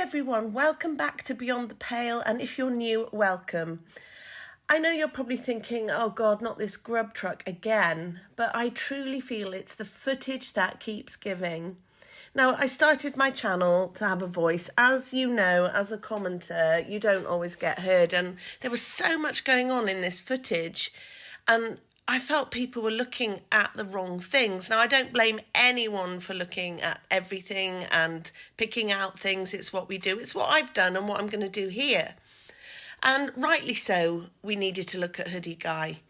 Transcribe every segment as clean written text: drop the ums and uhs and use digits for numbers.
everyone, welcome back to Beyond the Pale, and if you're new, welcome. I know you're probably thinking, oh God, not this grub truck again, but I truly feel it's the footage that keeps giving. Now, I started my channel to have a voice. As you know, as a commenter, you don't always get heard, and there was so much going on in this footage, and I felt people were looking at the wrong things. Now, I don't blame anyone for looking at everything and picking out things. It's what we do. It's what I've done and what I'm going to do here. And rightly so, we needed to look at Hoodie Guy.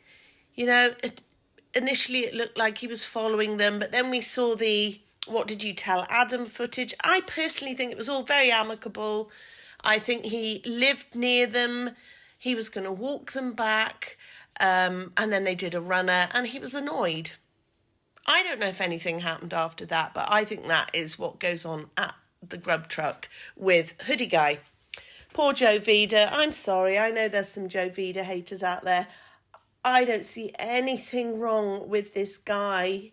You know, initially it looked like he was following them, but then we saw the "what did you tell Adam" footage. I personally think it was all very amicable. I think he lived near them. He was going to walk them back. And then they did a runner and he was annoyed. I don't know if anything happened after that, but I think that is what goes on at the Grub truck with Hoodie Guy. Poor Joe Vida. I'm sorry. I know there's some Joe Vida haters out there. I don't see anything wrong with this guy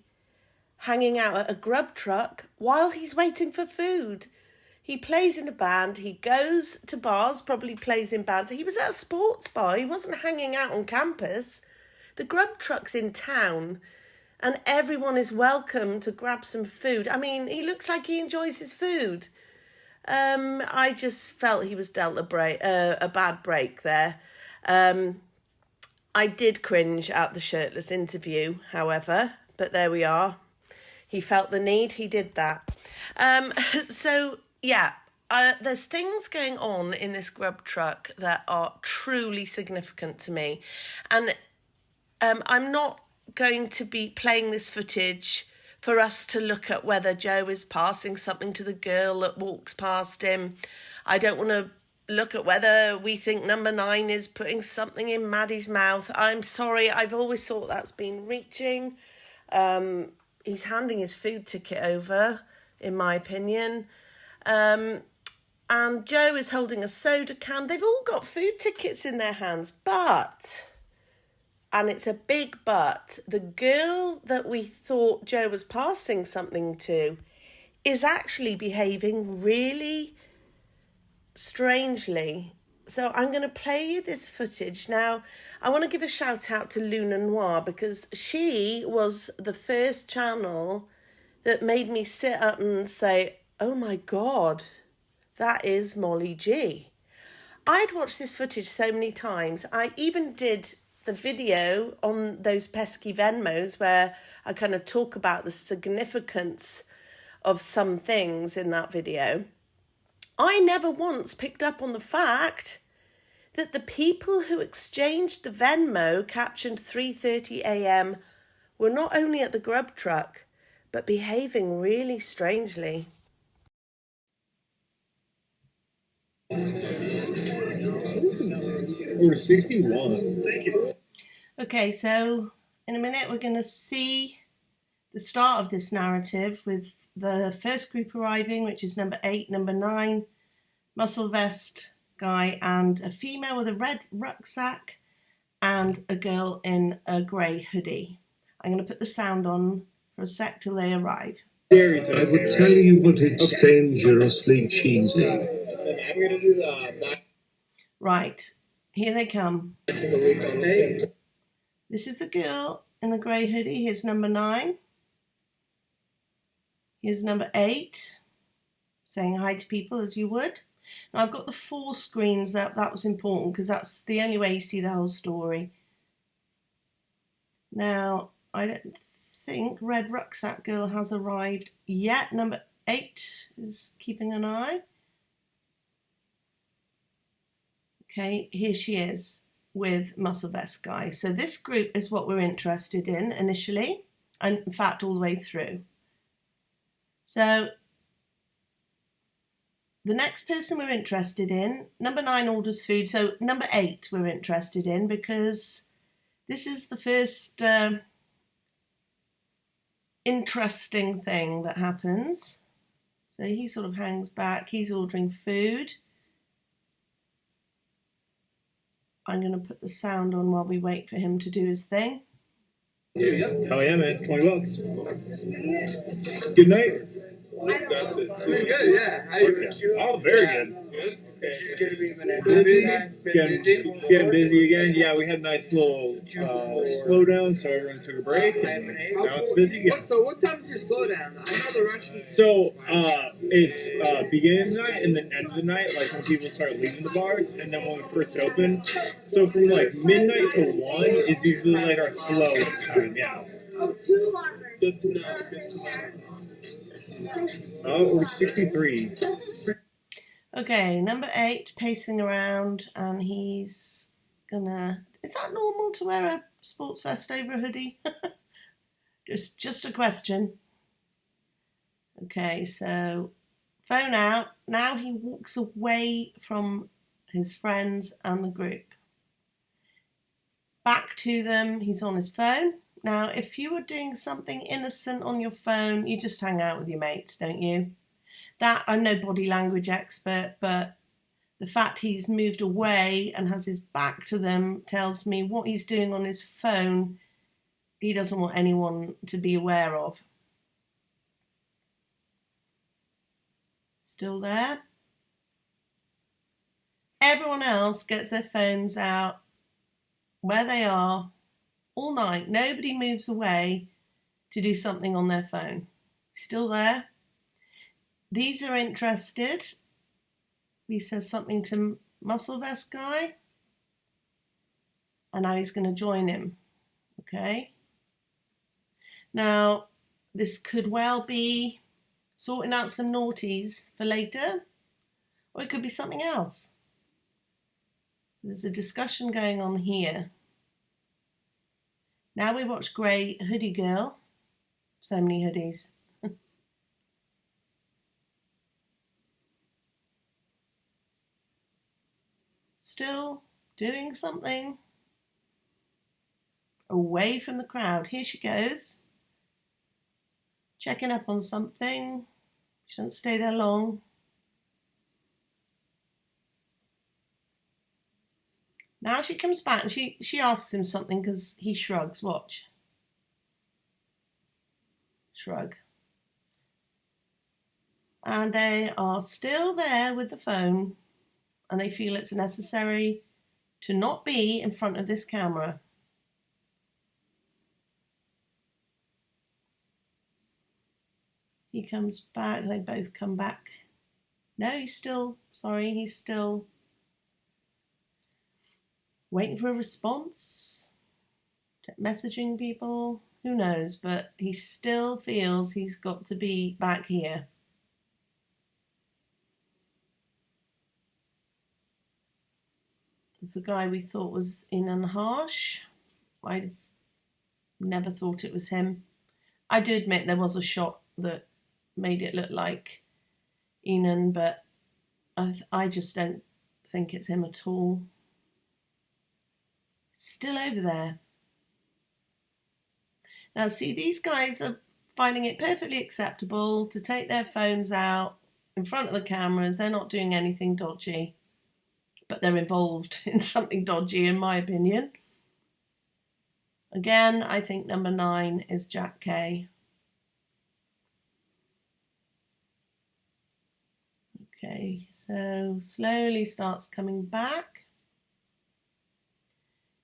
hanging out at a Grub truck while he's waiting for food. He plays in a band, he goes to bars, probably plays in bands. He was at a sports bar, he wasn't hanging out on campus. The Grub truck's in town and everyone is welcome to grab some food. I mean, he looks like he enjoys his food. I just felt he was dealt a bad break there. I did cringe at the shirtless interview, however, but there we are. He felt the need, he did that. Yeah, there's things going on in this Grub truck that are truly significant to me. And I'm not going to be playing this footage for us to look at whether Joe is passing something to the girl that walks past him. I don't want to look at whether we think number 9 is putting something in Maddie's mouth. I'm sorry, I've always thought that's been reaching. He's handing his food ticket over, in my opinion. And Joe is holding a soda can. They've all got food tickets in their hands, but, and it's a big but, the girl that we thought Joe was passing something to is actually behaving really strangely. So I'm going to play you this footage. Now, I want to give a shout out to Luna Noir because she was the first channel that made me sit up and say, oh my God, that is Molly G. I'd watched this footage so many times. I even did the video on those pesky Venmos where I kind of talk about the significance of some things in that video. I never once picked up on the fact that the people who exchanged the Venmo captioned 3:30 a.m. were not only at the Grub truck, but behaving really strangely. We're 61. Thank you. Okay, so in a minute we're going to see the start of this narrative with the first group arriving, which is number 8, number 9, muscle vest guy, and a female with a red rucksack, and a girl in a grey hoodie. I'm going to put the sound on for a sec till they arrive. I would tell you, but it's dangerously cheesy. I'm going to do the... Right, here they come. This is the girl in the grey hoodie. Here's number 9. Here's number 8, saying hi to people as you would. Now I've got the 4 screens up. That was important because that's the only way you see the whole story. Now, I don't think Red Rucksack Girl has arrived yet. Number 8 is keeping an eye. Okay, here she is with Muscle Vest Guy. So this group is what we're interested in initially, and in fact all the way through. So the next person we're interested in, number 9 orders food. So number 8 we're interested in because this is the first interesting thing that happens. So he sort of hangs back. He's ordering food. I'm going to put the sound on while we wait for him to do his thing. Oh yeah, man. $20. Good night. Pretty good, yeah. Oh, very good. Getting busy again. Yeah, we had a nice little slowdown, so everyone took a break, and now it's busy again. So what time is your slowdown? I know the Russian. So it's beginning of the night and then end of the night, like when people start leaving the bars, and then when we first open. So from like midnight to 1 is usually like our slowest time. Yeah. Good to know. Good to know. Oh, we're 63. Okay, number 8, pacing around, and he's gonna. Is that normal to wear a sports vest over a hoodie? just a question. Okay, so phone out. Now he walks away from his friends and the group. Back to them, he's on his phone. Now, if you were doing something innocent on your phone, you just hang out with your mates, don't you? That, I'm no body language expert, but the fact he's moved away and has his back to them tells me what he's doing on his phone, he doesn't want anyone to be aware of. Still there? Everyone else gets their phones out where they are all night. Nobody moves away to do something on their phone. Still there? These are interested. He says something to Muscle Vest Guy. And now he's going to join him. Okay. Now, this could well be sorting out some naughties for later. Or it could be something else. There's a discussion going on here. Now we watch Grey Hoodie Girl. So many hoodies. Still doing something. Away from the crowd. Here she goes. Checking up on something. She doesn't stay there long. Now she comes back and she asks him something because he shrugs. Watch. Shrug. And they are still there with the phone and they feel it's necessary to not be in front of this camera. He comes back, they both come back. No, he's still waiting for a response, messaging people, who knows, but he still feels he's got to be back here. The guy we thought was in and harsh, I never thought it was him. I do admit there was a shot that made it look like Enan, but I just don't think it's him at all. Still over there. Now see, these guys are finding it perfectly acceptable to take their phones out in front of the cameras. They're not doing anything dodgy, but they're involved in something dodgy in my opinion. Again, I think number 9 is Jack Kay. Okay, so slowly starts coming back.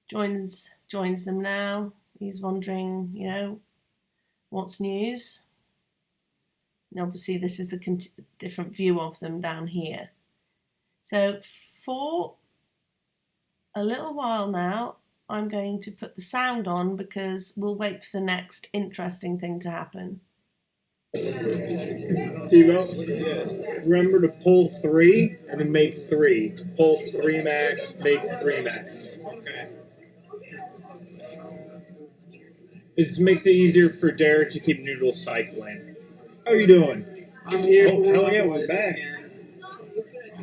Joins them now. He's wondering, what's news? And obviously this is the different view of them down here. So for a little while now, I'm going to put the sound on because we'll wait for the next interesting thing to happen. Tebow, remember to pull 3 and then make 3. To pull 3 max, make 3 max. Okay. It just makes it easier for Derek to keep noodle cycling. How are you doing? I'm here. Oh, hell yeah, we're back.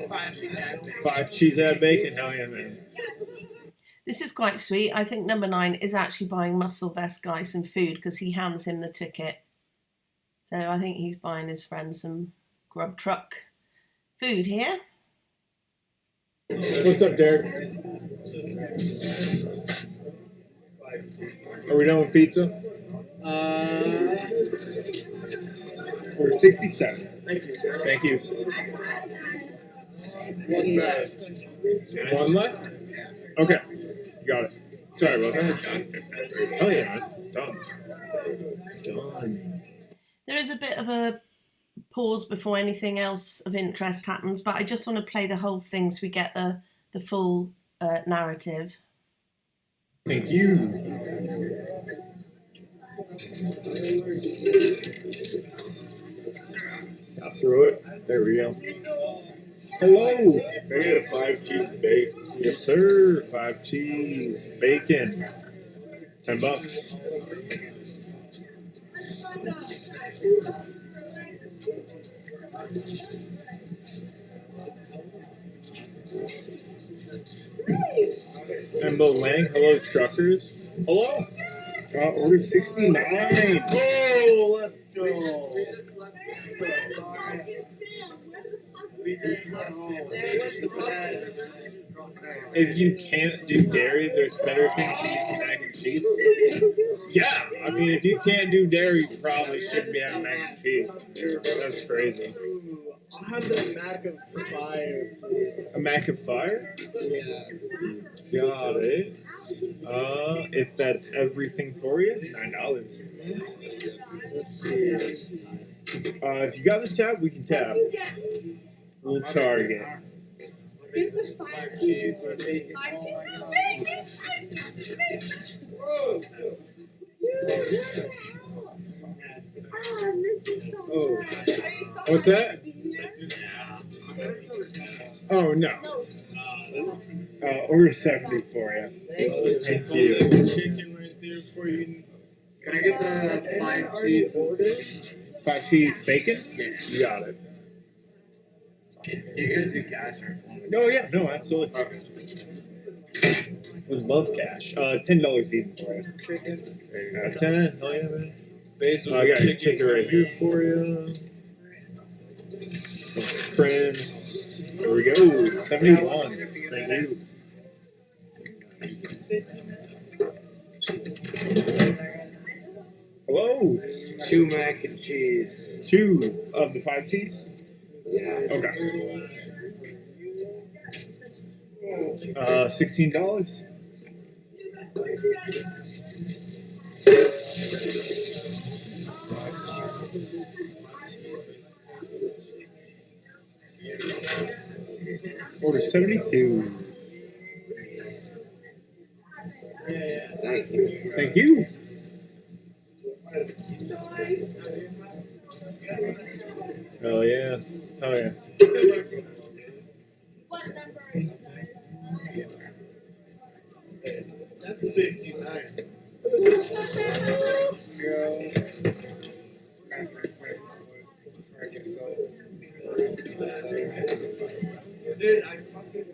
5 cheese ad bacon, hell yeah, man. This is quite sweet. I think number 9 is actually buying Muscle Vest Guy some food because he hands him the ticket. So I think he's buying his friend some Grub truck food here. What's up, Derek? Are we done with pizza? Order 67. Thank you, sir. Thank you. One left. One left? Okay. Got it. Sorry about that. Oh, yeah, man. Done. Done. There is a bit of a pause before anything else of interest happens, but I just want to play the whole thing so we get the full narrative. Thank you. I'll throw it. There we go. Hello. Can I get a 5 cheese bacon? Yes, sir. 5 cheese bacon. $10. Embo Lang. Hello, truckers. Hello. Order 69. Oh, let's go. If you can't do dairy, there's better things to eat than mac and cheese. Yeah, I mean, if you can't do dairy, you probably shouldn't be having mac and cheese. That's crazy. I'll have the Mac of Fire, please. A mac of fire? Yeah. Got it. If that's everything for you, $9. Let's see. If you got the tab, we can tap. We'll target. Oh. What's that? Oh, no. Order 70 for you. Thank you. Chicken right there for you. Can I get the 5 cheese order? 5 cheese bacon? Yeah. You got it. You guys do cash or? No, yeah, no, absolutely. Okay. We love cash. $10 even for you. Chicken. 10. Oh, yeah, man. Basil I got a chicken. ticket right here for you. Prince. There we go. 71. Thank you. Hello. 2 mac and cheese. 2 of the 5 cheese? Yeah. Okay. $16. Order 72. Thank you. Thank you. Oh yeah. Oh yeah. That's 69. Dude, I fucking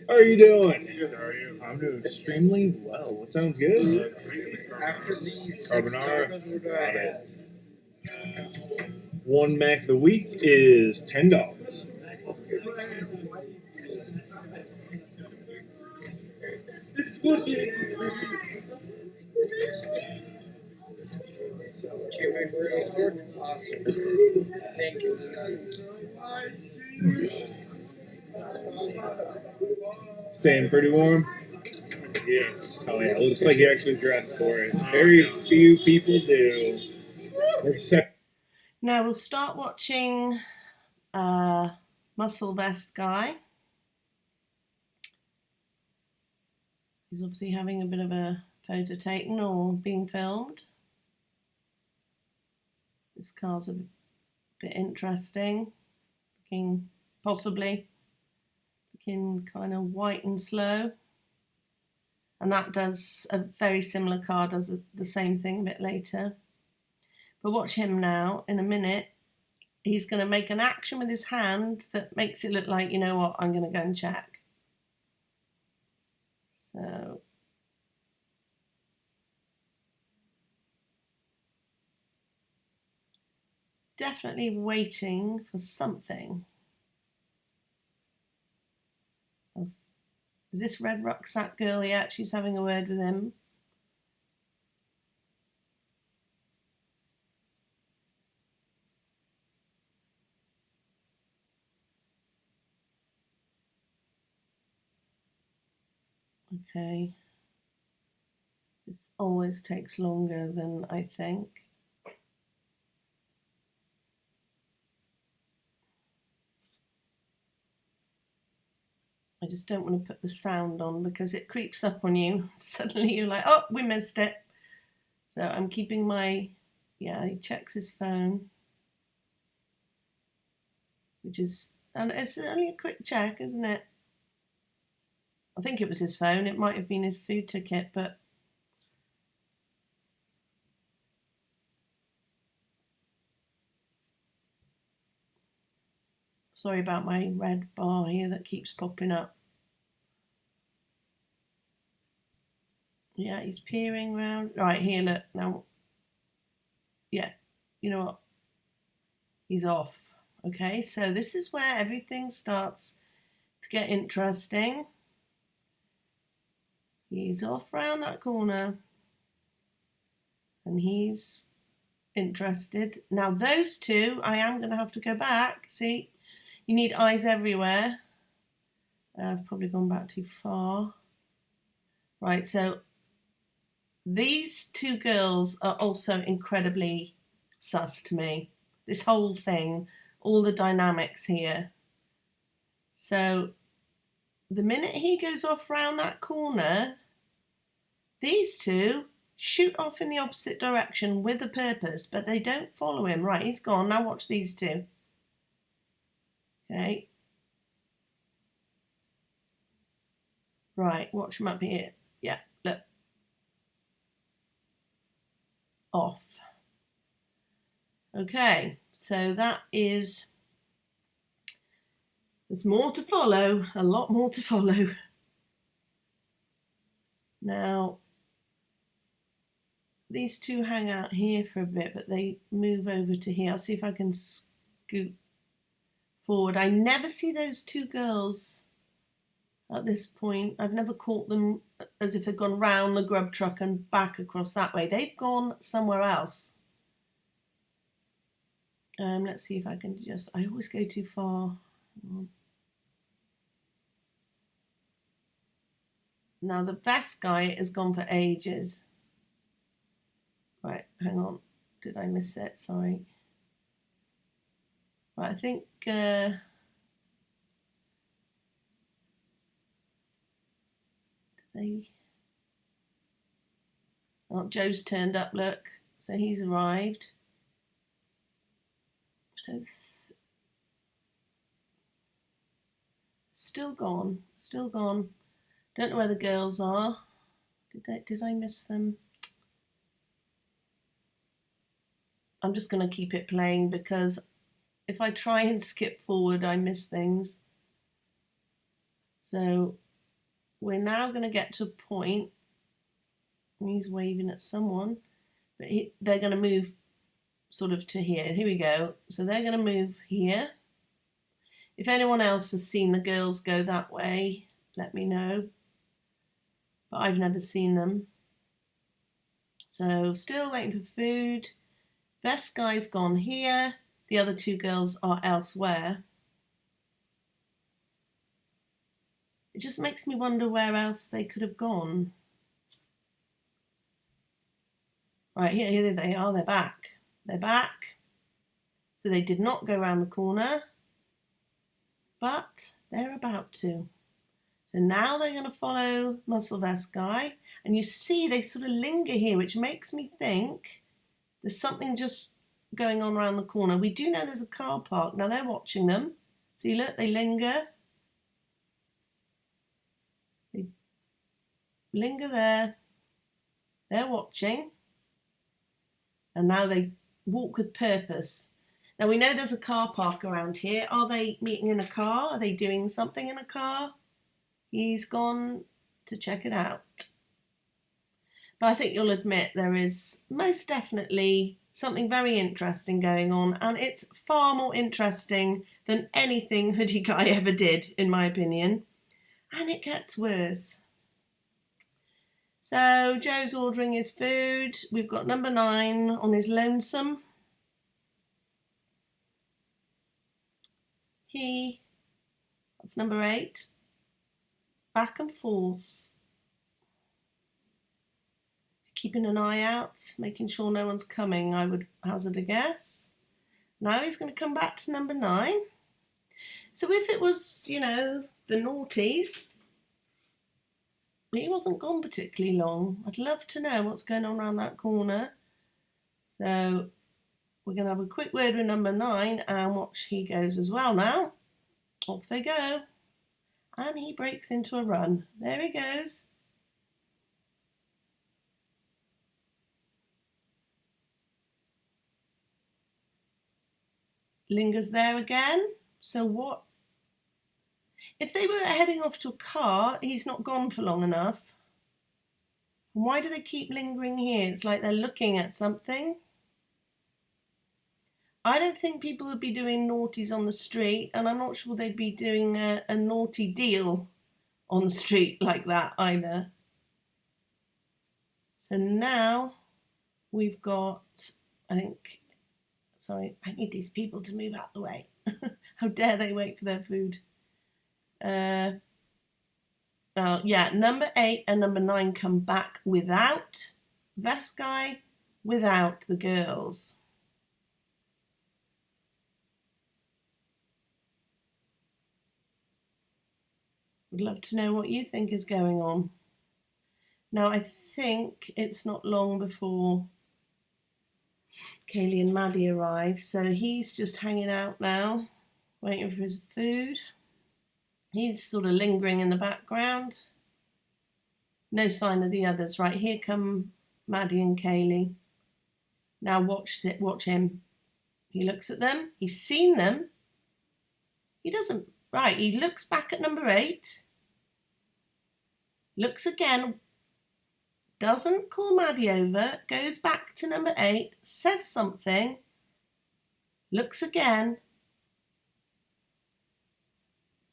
How are you doing? Good, how are you? I'm doing extremely well. What sounds good? After these 6 Carbonara. tacos, what do I have? 1 Mac of the week is $10. Check my burritos work? Awesome. Thank you. Staying pretty warm? Yes. Oh yeah, looks like you actually dressed for it. Very few people do. Except Now we'll start watching Muscle Vest Guy. He's obviously having a bit of a photo taken or being filmed. This car's a bit interesting, looking kind of white and slow. And that does, a very similar car does the same thing a bit later. But watch him now. In a minute, he's going to make an action with his hand that makes it look like, you know what, I'm going to go and check. So definitely waiting for something. Is this red rucksack girl? Yeah, she's having a word with him. Okay. This always takes longer than I think. I just don't want to put the sound on because it creeps up on you. Suddenly you're like, oh, we missed it. So I'm keeping my, yeah, he checks his phone, which is, and it's only a quick check, isn't it? I think it was his phone. It might have been his food ticket, but sorry about my red bar here that keeps popping up. Yeah, he's peering around. Right, here, look. Now, yeah, you know what? He's off. Okay, so this is where everything starts to get interesting. He's off round that corner. And he's interested. Now, those two, I am going to have to go back. See, you need eyes everywhere. I've probably gone back too far. Right, so these two girls are also incredibly sus to me. This whole thing, all the dynamics here. So the minute he goes off round that corner, these two shoot off in the opposite direction with a purpose, but they don't follow him. Right, he's gone. Now watch these two. Okay. Right, watch him up here. Yeah, look. Off. Okay, so that is, there's more to follow, a lot more to follow. Now, these two hang out here for a bit, but they move over to here. I'll see if I can scoot forward. I never see those two girls at this point. I've never caught them as if they've gone round the grub truck and back across that way. They've gone somewhere else. Let's see if I can just, I always go too far. Now the vest guy has gone for ages. Right, hang on. Did I miss it? Sorry. Right, I think oh, Joe's turned up, look. So he's arrived. Still gone. Still gone. Don't know where the girls are. Did I miss them? I'm just going to keep it playing because if I try and skip forward, I miss things. So we're now going to get to a point. He's waving at someone, but they're going to move sort of to here. Here we go. So they're going to move here. If anyone else has seen the girls go that way, let me know. But I've never seen them. So still waiting for food. Best guy's gone here. The other two girls are elsewhere. It just makes me wonder where else they could have gone. Right, here they are. They're back. They're back. So they did not go around the corner, but they're about to. So now they're going to follow Muscle Vest Guy. And you see they sort of linger here, which makes me think there's something just going on around the corner. We do know there's a car park. Now they're watching them. See, look, they linger. They linger there. They're watching. And now they walk with purpose. Now we know there's a car park around here. Are they meeting in a car? Are they doing something in a car? He's gone to check it out. But I think you'll admit there is most definitely something very interesting going on, and it's far more interesting than anything Hoodie Guy ever did, in my opinion. And it gets worse. So Joe's ordering his food. We've got number 9 on his lonesome. That's number 8. Back and forth. Keeping an eye out, making sure no one's coming, I would hazard a guess. Now he's going to come back to number 9. So if it was, the naughties, he wasn't gone particularly long. I'd love to know what's going on around that corner. So we're going to have a quick word with number 9 and watch he goes as well now. Off they go. And he breaks into a run. There he goes. Lingers there again. So what? If they were heading off to a car, he's not gone for long enough. Why do they keep lingering here? It's like they're looking at something. I don't think people would be doing naughties on the street, and I'm not sure they'd be doing a naughty deal on the street like that either. So now we've got, sorry, I need these people to move out the way. How dare they wait for their food? Number 8 and number 9 come back without Vest Guy, without the girls. Would love to know what you think is going on. Now I think it's not long before Kaylee and Maddie arrive, so he's just hanging out now, waiting for his food. He's sort of lingering in the background. No sign of the others. Right, here come Maddie and Kaylee. Now watch him. He looks at them. He's seen them. He doesn't. Right, he looks back at number 8. Looks again. Doesn't call Maddie over. Goes back to number 8. Says something. Looks again.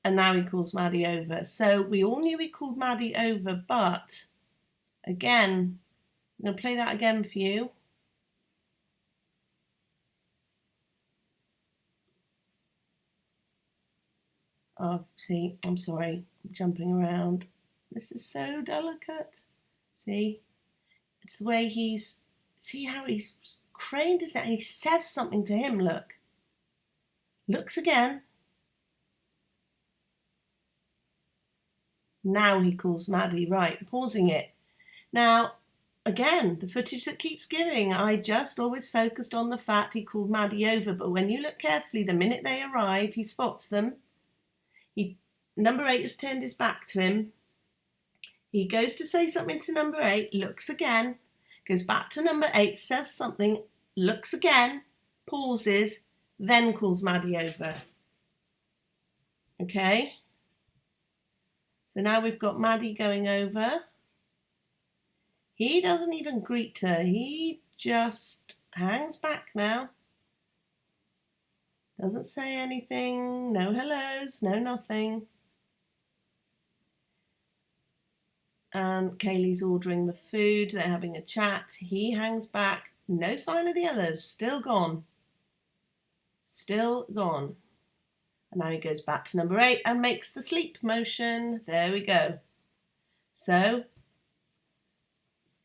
And now he calls Maddie over. So we all knew he called Maddie over, but again, I'm going to play that again for you. Oh, see, I'm sorry, I'm jumping around. This is so delicate. See, it's the way see how he's craned his neck. He says something to him, look. Looks again. Now he calls Maddie, right, pausing it. Now, again, the footage that keeps giving, I just always focused on the fact he called Maddie over, but when you look carefully, the minute they arrive, he spots them. Number 8 has turned his back to him. He goes to say something to number 8, looks again, goes back to number 8, says something, looks again, pauses, then calls Maddie over. Okay? So now we've got Maddie going over. He doesn't even greet her. He just hangs back now. Doesn't say anything. No hellos, no nothing. And Kaylee's ordering the food. They're having a chat. He hangs back. No sign of the others. Still gone. Still gone. And now he goes back to number 8 and makes the sleep motion. There we go. So,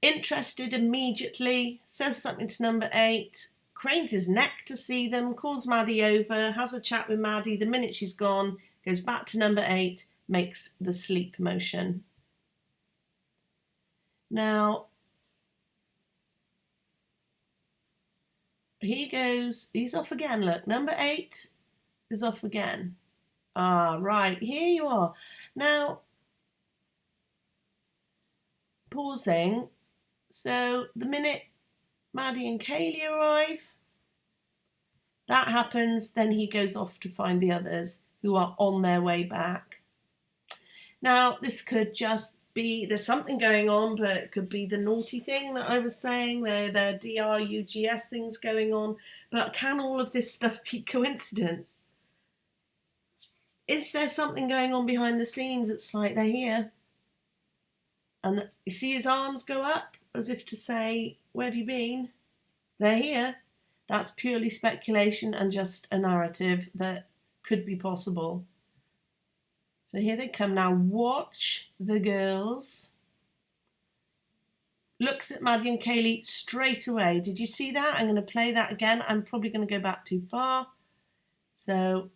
interested immediately, says something to number 8, cranes his neck to see them, calls Maddie over, has a chat with Maddie. The minute she's gone, goes back to number 8, makes the sleep motion. Now, he goes, he's off again. Look, number 8 is off again. Ah, right, here you are. Now, pausing. So the minute Maddie and Kaylee arrive, that happens, then he goes off to find the others who are on their way back. Now, this could just be, there's something going on, but it could be the naughty thing that I was saying, the DRUGS things going on. But can all of this stuff be coincidence? Is there something going on behind the scenes? It's like they're here. And you see his arms go up as if to say, where have you been? They're here. That's purely speculation and just a narrative that could be possible. So here they come now. Watch the girls. Looks at Maddie and Kaylee straight away. Did you see that? I'm going to play that again. I'm probably going to go back too far. So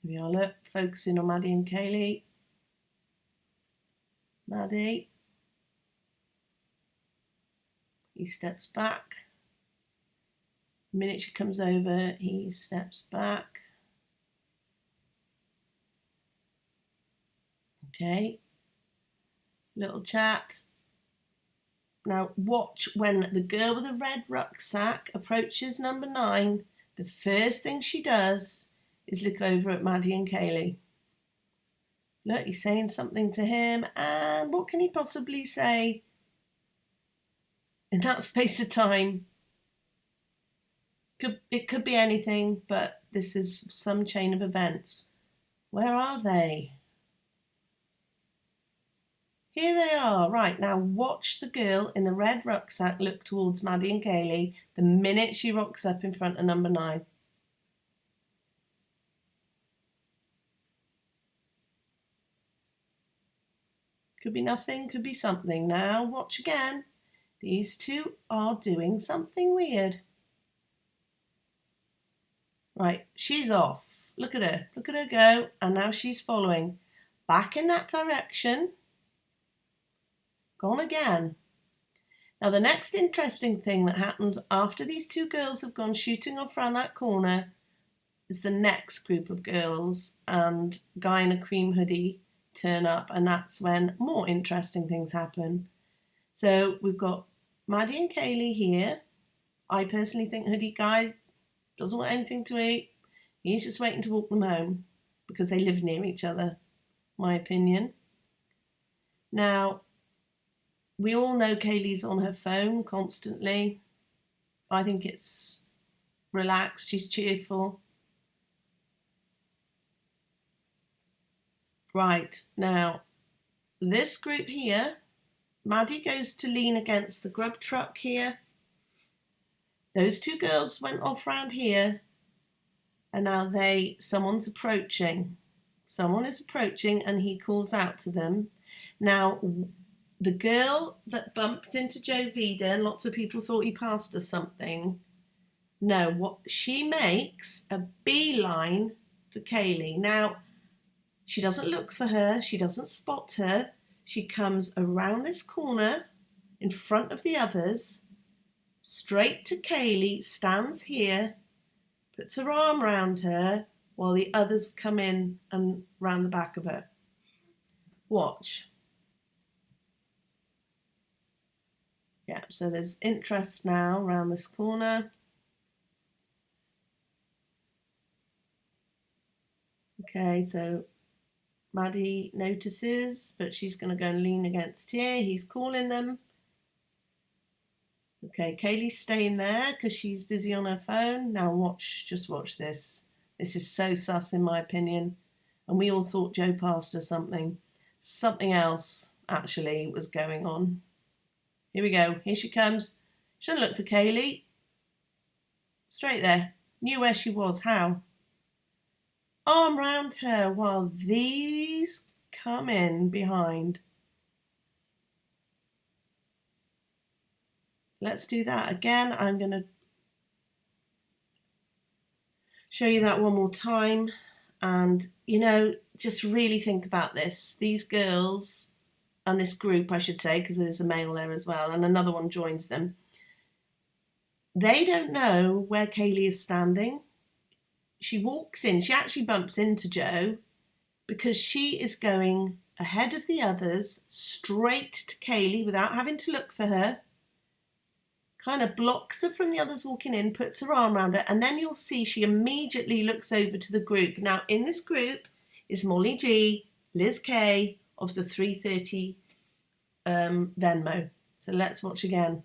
here we are, look, focusing on Maddie and Kaylee. Maddie. He steps back. The minute she comes over, he steps back. Okay. Little chat. Now watch when the girl with the red rucksack approaches number 9. The first thing she does is look over at Maddie and Kaylee. Look, he's saying something to him, and what can he possibly say in that space of time? It could be anything, but this is some chain of events. Where are they? Here they are. Right, now watch the girl in the red rucksack look towards Maddie and Kaylee the minute she rocks up in front of number 9. Could be nothing, could be something. Now, watch again. These two are doing something weird. Right, she's off. Look at her. Look at her go. And now she's following. Back in that direction. Gone again. Now, the next interesting thing that happens after these two girls have gone shooting off around that corner is the next group of girls and guy in a cream hoodie turn up, and that's when more interesting things happen. So we've got Maddie and Kaylee here. I personally think hoodie guy doesn't want anything to eat. He's just waiting to walk them home because they live near each other, my opinion. Now, we all know Kaylee's on her phone constantly. I think it's relaxed, she's cheerful. Right, now, this group here, Maddie goes to lean against the Grub truck here. Those two girls went off round here, and now someone's approaching. Someone is approaching, and he calls out to them. Now, the girl that bumped into Joe Vida, and lots of people thought he passed her something. No, what she makes a beeline for Kaylee. Now, she doesn't look for her. She doesn't spot her. She comes around this corner in front of the others, straight to Kaylee, stands here, puts her arm round her while the others come in and round the back of her. Watch. Yeah, so there's interest now around this corner. Okay, so Maddie notices, but she's going to go and lean against here. He's calling them. Okay, Kaylee's staying there because she's busy on her phone. Now just watch this. This is so sus in my opinion. And we all thought Joe passed her something. Something else, actually, was going on. Here we go. Here she comes. Shouldn't look for Kaylee. Straight there. Knew where she was. How? Arm round her while these come in behind. Let's do that again. I'm going to show you that one more time. And, you know, just really think about this. These girls, and this group, I should say, because there's a male there as well, and another one joins them. They don't know where Kaylee is standing. She walks in, she actually bumps into Joe because she is going ahead of the others, straight to Kaylee without having to look for her. Kind of blocks her from the others walking in, puts her arm around her, and then you'll see she immediately looks over to the group. Now, in this group is Molly G, Liz K of the 3:30 Venmo. So let's watch again.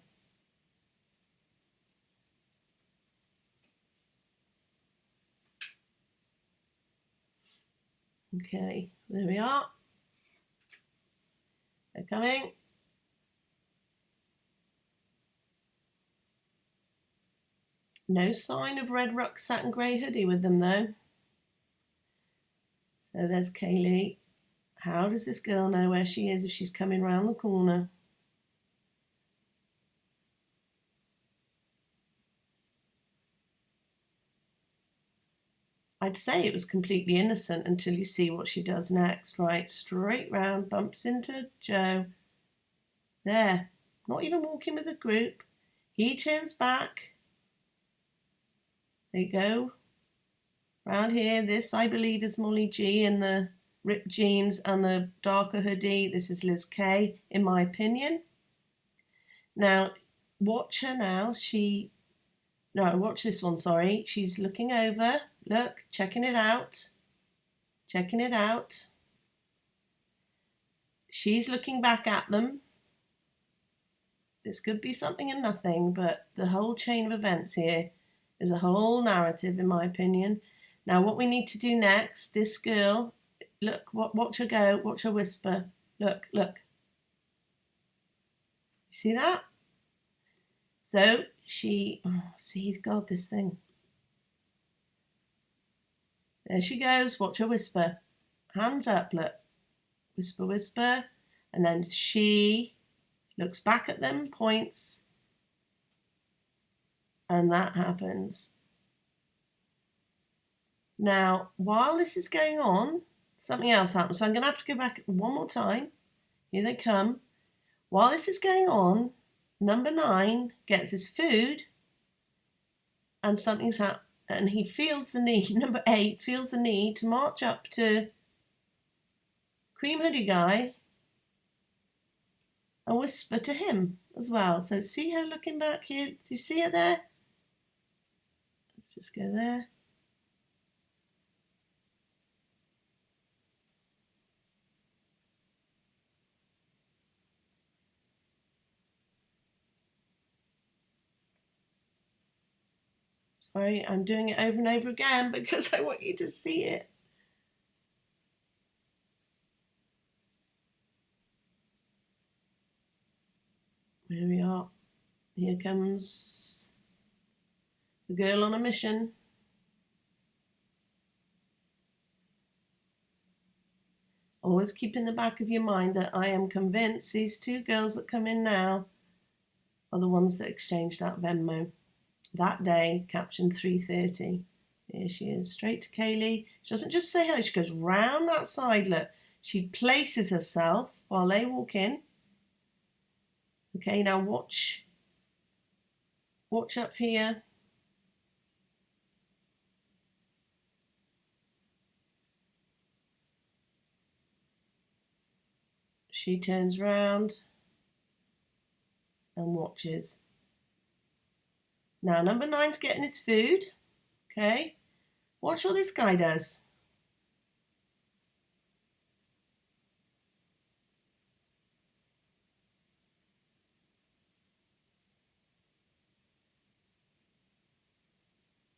Okay, there we are. They're coming. No sign of red rucksack and grey hoodie with them though. So there's Kaylee. How does this girl know where she is if she's coming round the corner? I'd say it was completely innocent until you see what she does next. Right, straight round, bumps into Joe. There, not even walking with the group. He turns back. They go round here. This, I believe, is Molly G in the ripped jeans and the darker hoodie. This is Liz K, in my opinion. Now, watch her now. Watch this one, sorry. She's looking over. Look, checking it out. Checking it out. She's looking back at them. This could be something and nothing, but the whole chain of events here is a whole narrative, in my opinion. Now, what we need to do next, this girl, look, watch her go, watch her whisper. Look, look. You see that? So see, God, this thing. There she goes, watch her whisper. Hands up, look. Whisper, whisper. And then she looks back at them, points. And that happens. Now, while this is going on, something else happens. So I'm going to have to go back one more time. Here they come. While this is going on, number 9 gets his food and something's happened. And he feels the need, number 8 feels the need to march up to Cream Hoodie Guy and whisper to him as well. So see her looking back here? Do you see her there? Let's just go there. Sorry, I'm doing it over and over again because I want you to see it. Here we are. Here comes the girl on a mission. Always keep in the back of your mind that I am convinced these 2 girls that come in now are the ones that exchanged that Venmo. That day, caption 3:30. Here she is, straight to Kaylee. She doesn't just say hello, she goes round that side, look. She places herself while they walk in. Okay, now watch up here. She turns round and watches. Now, number 9's getting his food. Okay. Watch what this guy does.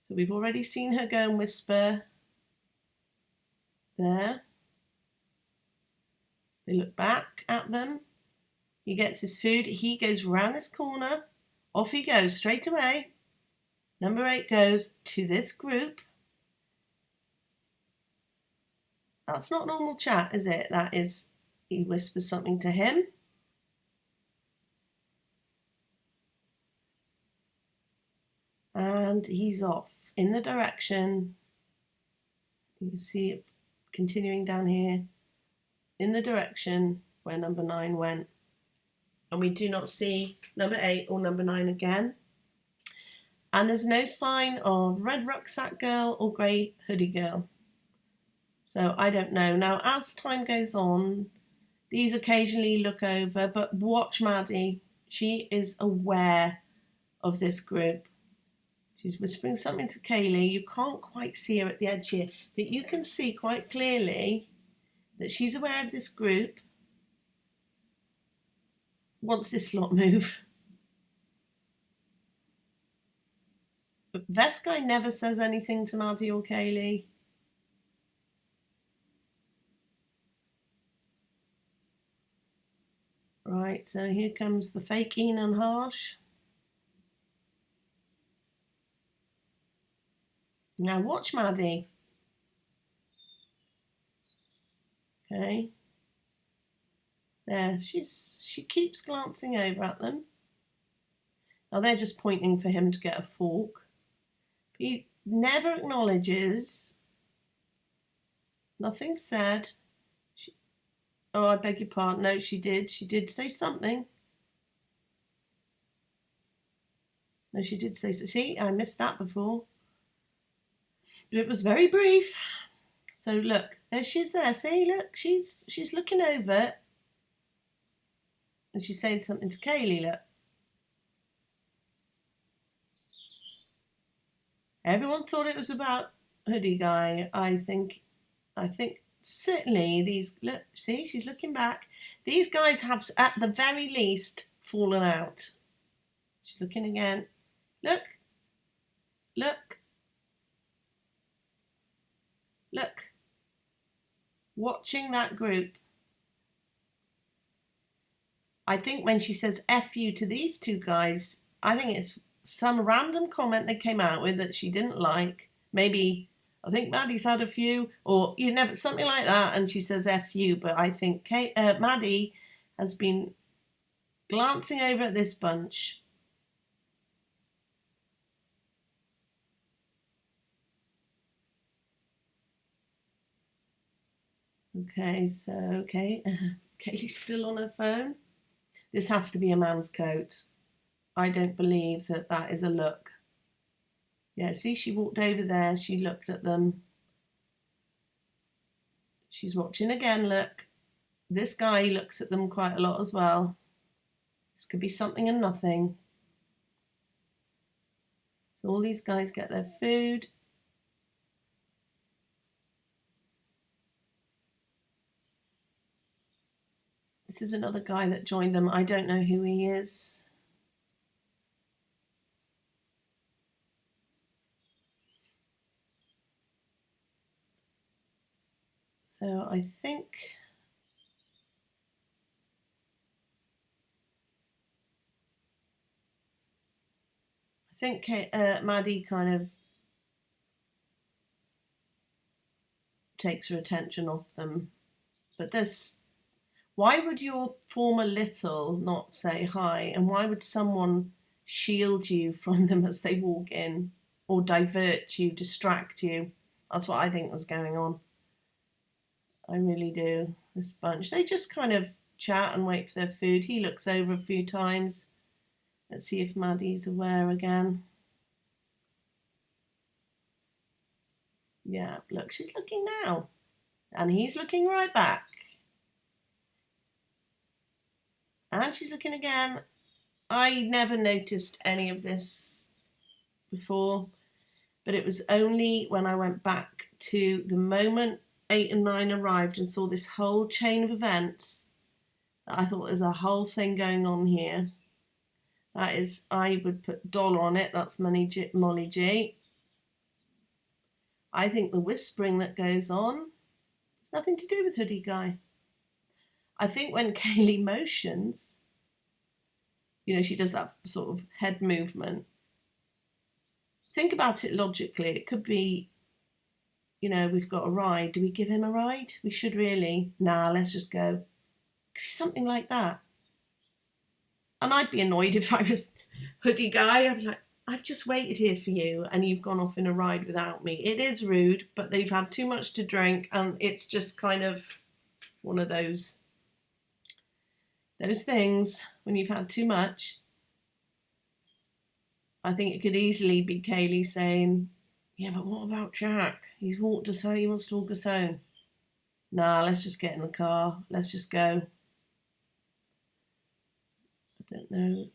So we've already seen her go and whisper There. They look back at them. He gets his food. He goes round this corner. Off he goes straight away. Number 8 goes to this group. That's not normal chat, is it? That is, he whispers something to him. And he's off in the direction. You can see it continuing down here in the direction where number 9 went. And we do not see number 8 or number 9 again. And there's no sign of red rucksack girl or grey hoodie girl. So I don't know. Now, as time goes on, these occasionally look over, but watch Maddie. She is aware of this group. She's whispering something to Kaylee. You can't quite see her at the edge here, but you can see quite clearly that she's aware of this group. Once this lot move. But Vest guy never says anything to Maddie or Kaylee. Right, so here comes the fake Ian and Harsh. Now watch Maddie. Okay. There, she keeps glancing over at them. Now they're just pointing for him to get a fork. He never acknowledges. Nothing said. Oh, I beg your pardon. No, she did. She did say something. No, she did say so. See, I missed that before. But it was very brief. So look, there she's there. See, look, she's looking over. And she's saying something to Kaylee, look. Everyone thought it was about hoodie guy. I think certainly these, look, see, she's looking back. These guys have, at the very least, fallen out. She's looking again. Look. Look. Look. Watching that group. I think when she says F you to these two guys, I think it's some random comment they came out with that she didn't like. Maybe, I think Maddie's had a few, or you never, something like that, and she says F you. But I think Maddie has been glancing over at this bunch. Okay, so, okay, Kaylee's still on her phone. This has to be a man's coat. I don't believe that that is a look. Yeah, see, she walked over there. She looked at them. She's watching again, look. This guy looks at them quite a lot as well. This could be something and nothing. So all these guys get their food. This is another guy that joined them. I don't know who he is. So I think Maddie kind of takes her attention off them. But why would your former little not say hi? And why would someone shield you from them as they walk in? Or divert you, distract you? That's what I think was going on. I really do. This bunch, they just kind of chat and wait for their food. He looks over a few times. Let's see if Maddie's aware again. Yeah, look, she's looking now. And he's looking right back. And she's looking again. I never noticed any of this before, but it was only when I went back to the moment 8 and 9 arrived and saw this whole chain of events that I thought there's a whole thing going on here. That is, I would put dollar on it. That's Molly G. I think the whispering that goes on Nothing to do with Hoodie Guy. I think when Kaylee motions, she does that sort of head movement. Think about it logically. It could be, we've got a ride. Do we give him a ride? We should really. Nah, let's just go. It could be something like that. And I'd be annoyed if I was Hoodie Guy. I'd be like, I've just waited here for you and you've gone off in a ride without me. It is rude, but they've had too much to drink and it's just kind of one of those things when you've had too much. I think it could easily be Kaylee saying, yeah, but what about Jack? He's walked us home, he wants to walk us home. Nah, let's just get in the car. Let's just go. I don't know.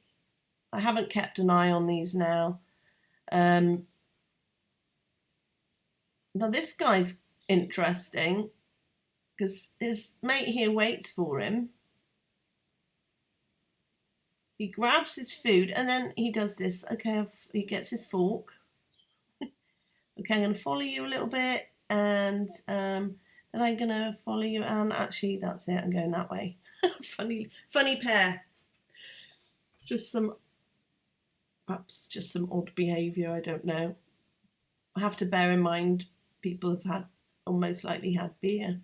I haven't kept an eye on these now. Now this guy's interesting because his mate here waits for him. He grabs his food and then he does this. Okay, he gets his fork. Okay, I'm going to follow you a little bit and then I'm going to follow you and actually that's it, I'm going that way. funny pair. Perhaps just some odd behaviour, I don't know. I have to bear in mind people have had, or most likely had beer.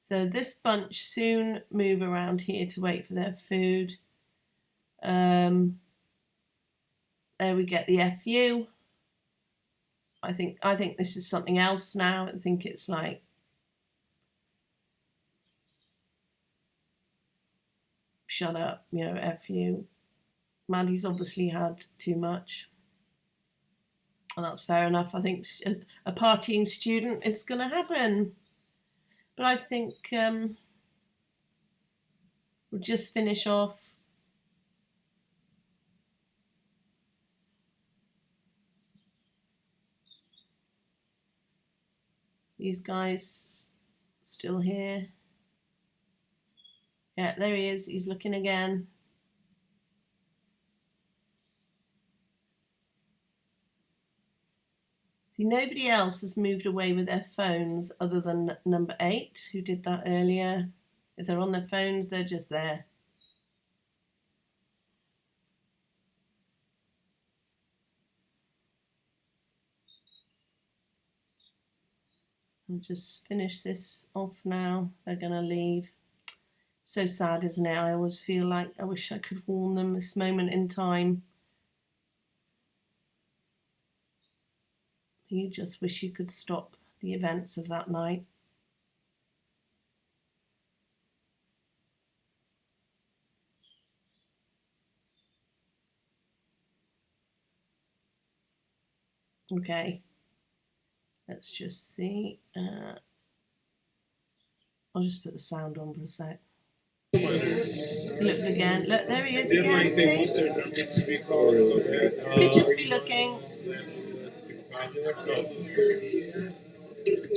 So this bunch soon move around here to wait for their food. There we get the FU. I think this is something else now. I think it's like shut up, FU. Maddie's obviously had too much. And that's fair enough. I think a partying student is going to happen. But I think we'll just finish off. These guys still here. Yeah, there he is. He's looking again. See, nobody else has moved away with their phones other than number 8, who did that earlier. If they're on their phones, they're just there. I'll just finish this off now. They're going to leave. So sad, isn't it? I always feel like I wish I could warn them this moment in time. You just wish you could stop the events of that night. Okay, let's just see. I'll just put the sound on for a sec. Look again. Look, there he is again. See? He'd just be looking.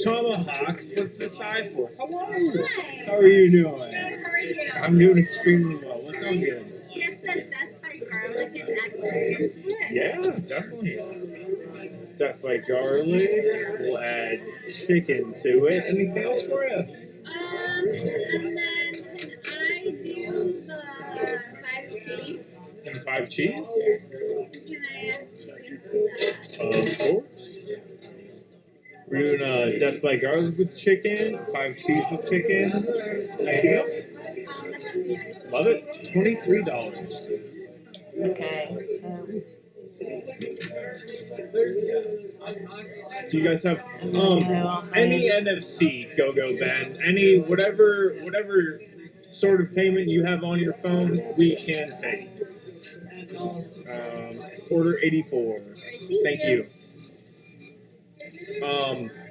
Tomahawks, what's this side for? Hello. Hi. How are you doing? Good, how are you? I'm doing extremely well. What's on good? Yes, that death by garlic and that chicken split. Yeah, definitely. Death by garlic. We'll add chicken to it. Anything else for you? And then can I do the 5 cheese? And 5 cheese? Can I add chicken to that? Of course. We're doing death by garlic with chicken, 5 cheese with chicken. Anything else? Love it. $23. Okay, so Do you guys have any NFC go-go band? Any whatever sort of payment you have on your phone, we can take. Order 84. Thank you.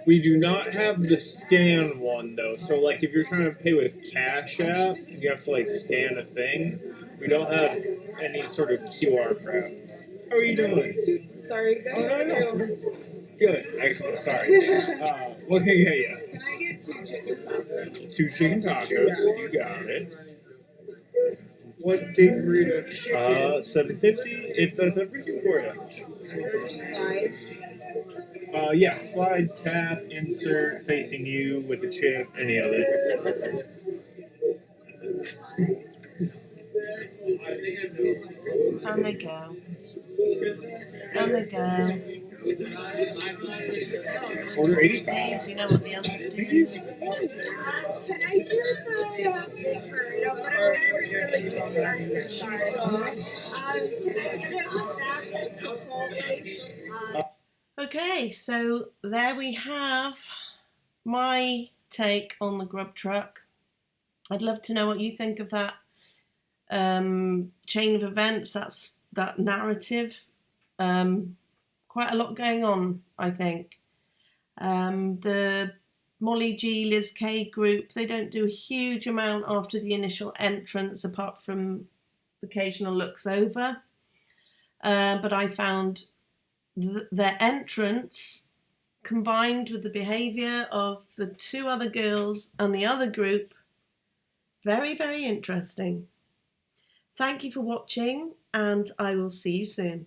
We do not have the scan one though. So like if you're trying to pay with Cash App, you have to like scan a thing. We don't have any sort of QR crap. How are you doing? Sorry. Oh, no. Good. Excellent. Sorry. What can I get you? Can I get 2 chicken tacos? 2 chicken tacos. You got it. One big burrito chicken. $7.50 if that's everything for you. There's 5. Yeah, slide, tap, insert, facing you with the chip, any of it. And they go. And they go. Order 85. Please, we know what the others do. Can I do the big burrito? But I'm gonna be really quick. I'm so sorry. Can I get it on that? That's the whole place. Okay, so there we have my take on the Grub truck. I'd love to know what you think of that chain of events, that narrative. Quite a lot going on, I think. The Molly G, Liz K group, they don't do a huge amount after the initial entrance, apart from occasional looks over. But I found their entrance combined with the behaviour of the two other girls and the other group very, very interesting. Thank you for watching, and I will see you soon.